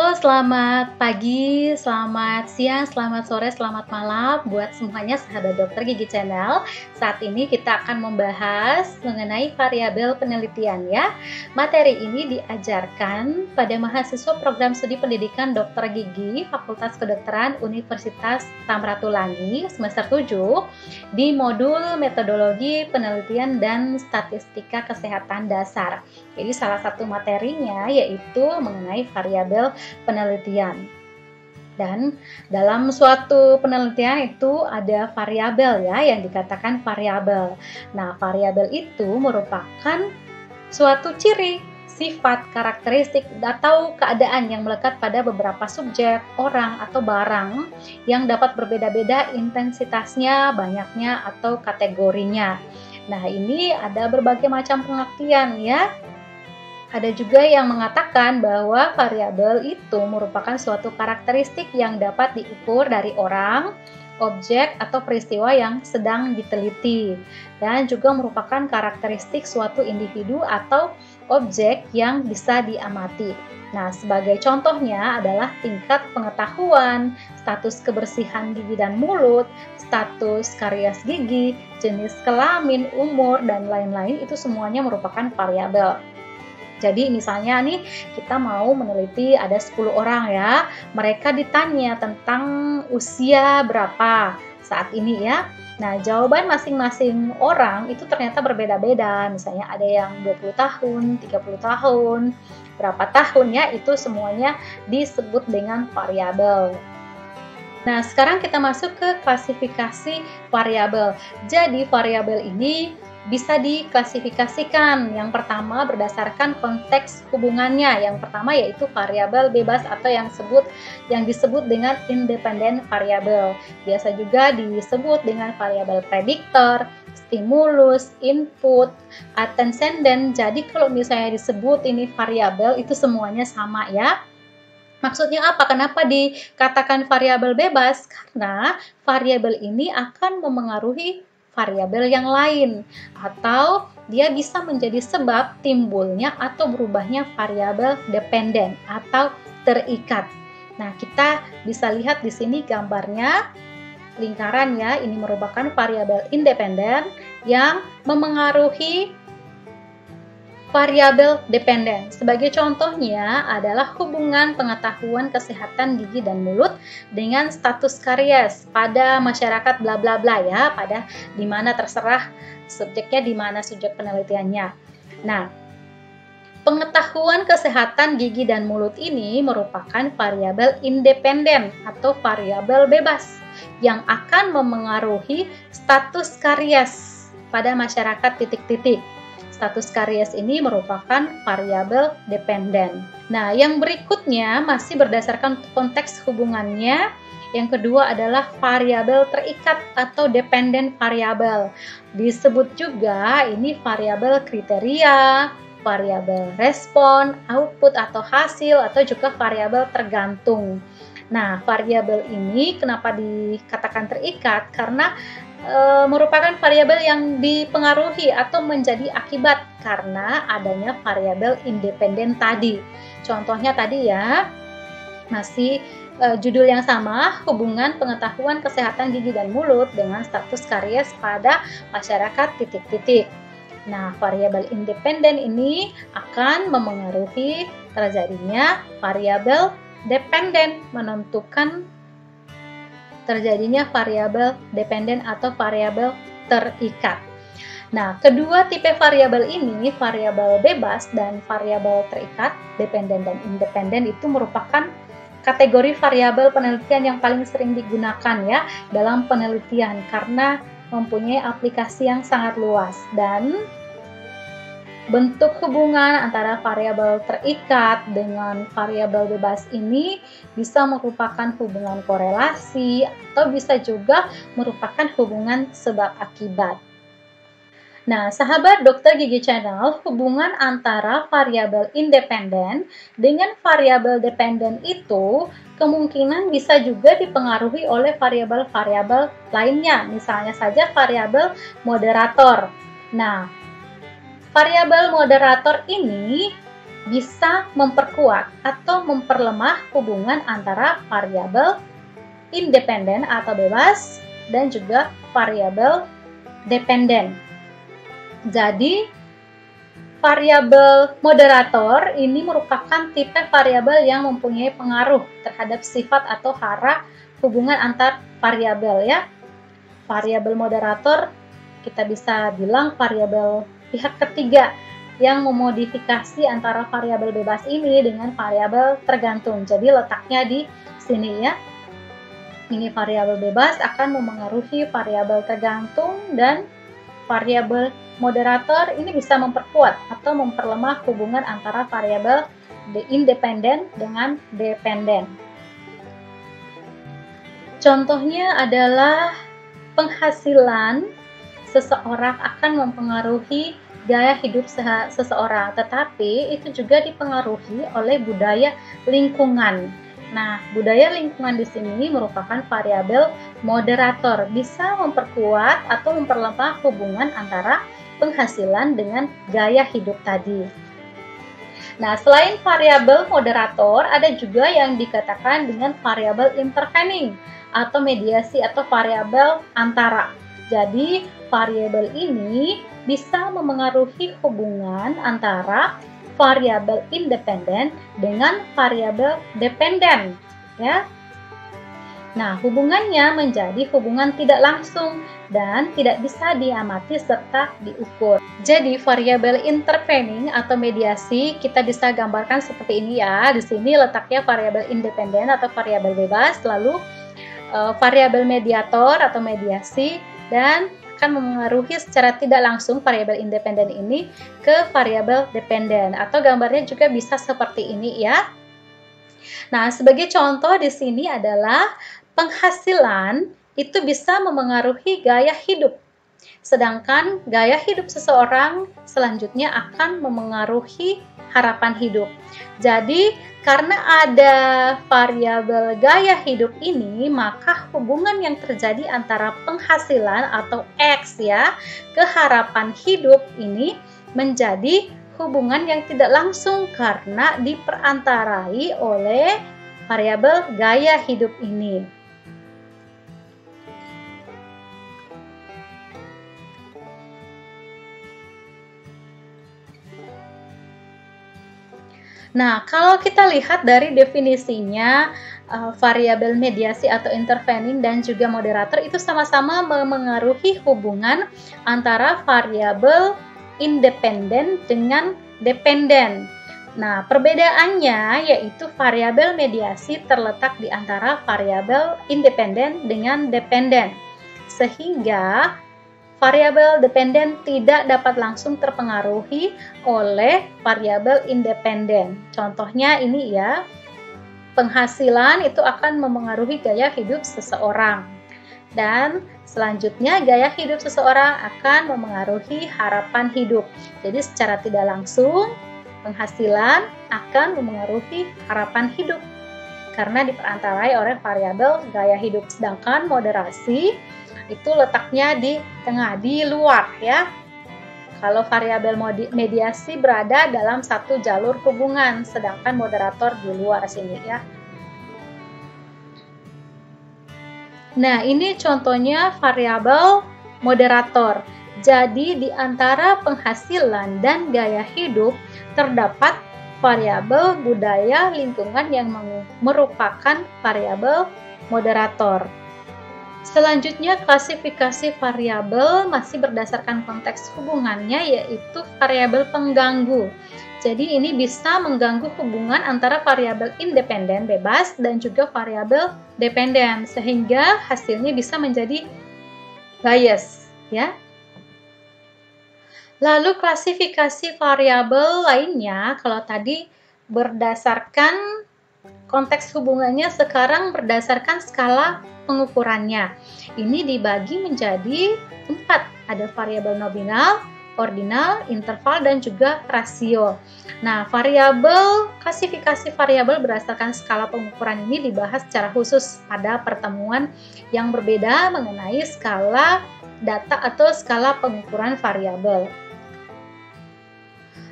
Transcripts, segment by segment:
Halo, selamat pagi, selamat siang, selamat sore, selamat malam buat semuanya sahabat Dokter Gigi Channel. Saat ini kita akan membahas mengenai variabel penelitian ya. Materi ini diajarkan pada mahasiswa program studi pendidikan Dokter Gigi Fakultas Kedokteran Universitas Samratulangi semester 7 di modul metodologi penelitian dan statistika kesehatan dasar. Jadi salah satu materinya yaitu mengenai variabel penelitian. Dan dalam suatu penelitian itu ada variabel ya yang dikatakan variabel. Nah, variabel itu merupakan suatu ciri, sifat, karakteristik atau keadaan yang melekat pada beberapa subjek, orang atau barang yang dapat berbeda-beda intensitasnya, banyaknya atau kategorinya. Nah, ini ada berbagai macam pengertian ya. Ada juga yang mengatakan bahwa variabel itu merupakan suatu karakteristik yang dapat diukur dari orang, objek, atau peristiwa yang sedang diteliti, dan juga merupakan karakteristik suatu individu atau objek yang bisa diamati. Nah, sebagai contohnya adalah tingkat pengetahuan, status kebersihan gigi dan mulut, status karies gigi, jenis kelamin, umur, dan lain-lain itu semuanya merupakan variabel. Jadi misalnya nih kita mau meneliti ada 10 orang ya, mereka ditanya tentang usia berapa saat ini ya. Nah, jawaban masing-masing orang itu ternyata berbeda-beda, misalnya ada yang 20 tahun, 30 tahun, berapa tahun ya, itu semuanya disebut dengan variabel. Nah, sekarang kita masuk ke klasifikasi variabel. Jadi variabel ini bisa diklasifikasikan. Yang pertama berdasarkan konteks hubungannya. Yang pertama yaitu variabel bebas atau yang disebut dengan independent variabel. Biasa juga disebut dengan variabel prediktor, stimulus, input, antecedent. Jadi kalau misalnya disebut ini variabel itu semuanya sama ya. Maksudnya apa? Kenapa dikatakan variabel bebas? Karena variabel ini akan memengaruhi variabel yang lain, atau dia bisa menjadi sebab timbulnya atau berubahnya variabel dependen atau terikat. Nah, kita bisa lihat di sini gambarnya lingkaran ya, ini merupakan variabel independen yang memengaruhi variabel dependen. Sebagai contohnya adalah hubungan pengetahuan kesehatan gigi dan mulut dengan status karies pada masyarakat bla bla bla ya, pada dimana terserah subjeknya, dimana subjek penelitiannya. Nah, pengetahuan kesehatan gigi dan mulut ini merupakan variabel independen atau variabel bebas yang akan memengaruhi status karies pada masyarakat titik-titik. Status karies ini merupakan variabel dependen. Nah, yang berikutnya masih berdasarkan konteks hubungannya. Yang kedua adalah variabel terikat atau dependent variabel. Disebut juga ini variabel kriteria, variabel respon, output atau hasil, atau juga variabel tergantung. Nah, variabel ini kenapa dikatakan terikat? Karena merupakan variabel yang dipengaruhi atau menjadi akibat karena adanya variabel independen tadi. Contohnya tadi ya, masih judul yang sama, hubungan pengetahuan kesehatan gigi dan mulut dengan status karies pada masyarakat titik-titik. Nah, variabel independen ini akan memengaruhi terjadinya variabel dependen, menentukan terjadinya variabel dependen atau variabel terikat. Nah, kedua tipe variabel ini, variabel bebas dan variabel terikat, dependen dan independen, itu merupakan kategori variabel penelitian yang paling sering digunakan ya dalam penelitian karena mempunyai aplikasi yang sangat luas, dan bentuk hubungan antara variabel terikat dengan variabel bebas ini bisa merupakan hubungan korelasi atau bisa juga merupakan hubungan sebab akibat. Nah, sahabat Dokter Gigi Channel, hubungan antara variabel independen dengan variabel dependen itu kemungkinan bisa juga dipengaruhi oleh variabel-variabel lainnya, misalnya saja variabel moderator. Nah, variabel moderator ini bisa memperkuat atau memperlemah hubungan antara variabel independen atau bebas dan juga variabel dependen. Jadi, variabel moderator ini merupakan tipe variabel yang mempunyai pengaruh terhadap sifat atau hara hubungan antar variabel ya. Variabel moderator kita bisa bilang variabel pihak ketiga yang memodifikasi antara variabel bebas ini dengan variabel tergantung. Jadi letaknya di sini ya. Ini variabel bebas akan memengaruhi variabel tergantung, dan variabel moderator ini bisa memperkuat atau memperlemah hubungan antara variabel independen dengan dependen. Contohnya adalah penghasilan seseorang akan mempengaruhi gaya hidup seseorang, tetapi itu juga dipengaruhi oleh budaya lingkungan. Nah, budaya lingkungan di sini merupakan variabel moderator, bisa memperkuat atau memperlemah hubungan antara penghasilan dengan gaya hidup tadi. Nah, selain variabel moderator, ada juga yang dikatakan dengan variabel intervening atau mediasi atau variabel antara. Jadi, variabel ini bisa memengaruhi hubungan antara variabel independen dengan variabel dependen, ya. Nah, hubungannya menjadi hubungan tidak langsung dan tidak bisa diamati serta diukur. Jadi, variabel intervening atau mediasi kita bisa gambarkan seperti ini ya. Di sini letaknya variabel independen atau variabel bebas, lalu variabel mediator atau mediasi, dan akan memengaruhi secara tidak langsung variabel independen ini ke variabel dependen, atau gambarnya juga bisa seperti ini ya. Nah, sebagai contoh di sini adalah penghasilan itu bisa memengaruhi gaya hidup, sedangkan gaya hidup seseorang selanjutnya akan memengaruhi harapan hidup. Jadi, karena ada variabel gaya hidup ini, maka hubungan yang terjadi antara penghasilan atau X ya ke harapan hidup ini menjadi hubungan yang tidak langsung karena diperantarai oleh variabel gaya hidup ini. Nah, kalau kita lihat dari definisinya, variabel mediasi atau intervening dan juga moderator itu sama-sama memengaruhi hubungan antara variabel independen dengan dependen. Nah, perbedaannya yaitu variabel mediasi terletak di antara variabel independen dengan dependen, sehingga variabel dependen tidak dapat langsung terpengaruhi oleh variabel independen. Contohnya ini ya, penghasilan itu akan memengaruhi gaya hidup seseorang. Dan selanjutnya gaya hidup seseorang akan memengaruhi harapan hidup. Jadi secara tidak langsung penghasilan akan memengaruhi harapan hidup karena diperantarai oleh variabel gaya hidup. Sedangkan moderasi itu letaknya di tengah, di luar ya. Kalau variabel mediasi berada dalam satu jalur hubungan, sedangkan moderator di luar sini ya. Nah, ini contohnya variabel moderator. Jadi di antara penghasilan dan gaya hidup terdapat variabel budaya lingkungan yang merupakan variabel moderator. Selanjutnya, klasifikasi variabel masih berdasarkan konteks hubungannya, yaitu variabel pengganggu. Jadi ini bisa mengganggu hubungan antara variabel independen bebas dan juga variabel dependen, sehingga hasilnya bisa menjadi bias, ya. Lalu klasifikasi variabel lainnya, kalau tadi berdasarkan konteks hubungannya, sekarang berdasarkan skala pengukurannya. Ini dibagi menjadi 4. Ada variabel nominal, ordinal, interval, dan juga rasio. Nah, klasifikasi variabel berdasarkan skala pengukuran ini dibahas secara khusus pada pertemuan yang berbeda mengenai skala data atau skala pengukuran variabel.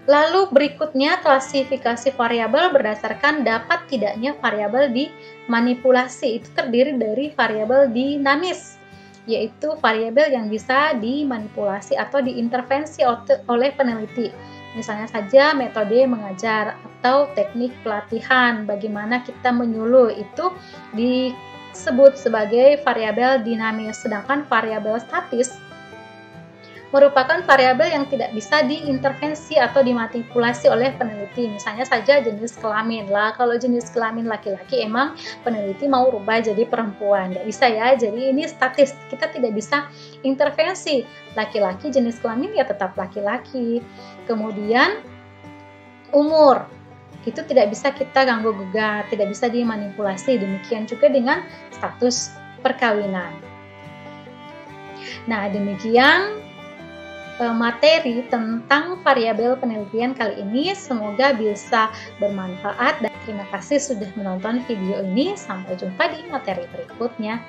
Lalu berikutnya klasifikasi variabel berdasarkan dapat tidaknya variabel dimanipulasi. Itu terdiri dari variabel dinamis, yaitu variabel yang bisa dimanipulasi atau diintervensi oleh peneliti. Misalnya saja metode mengajar atau teknik pelatihan, bagaimana kita menyuluh, itu disebut sebagai variabel dinamis. Sedangkan variabel statis merupakan variabel yang tidak bisa diintervensi atau dimanipulasi oleh peneliti. Misalnya saja jenis kelamin lah. Kalau jenis kelamin laki-laki, emang peneliti mau rubah jadi perempuan, nggak bisa ya. Jadi ini statis, kita tidak bisa intervensi. Laki-laki jenis kelamin ya tetap laki-laki. Kemudian umur, itu tidak bisa kita ganggu gugat, tidak bisa dimanipulasi. Demikian juga dengan status perkawinan. Nah, demikian materi tentang variabel penelitian kali ini. Semoga bisa bermanfaat dan terima kasih sudah menonton video ini. Sampai jumpa di materi berikutnya.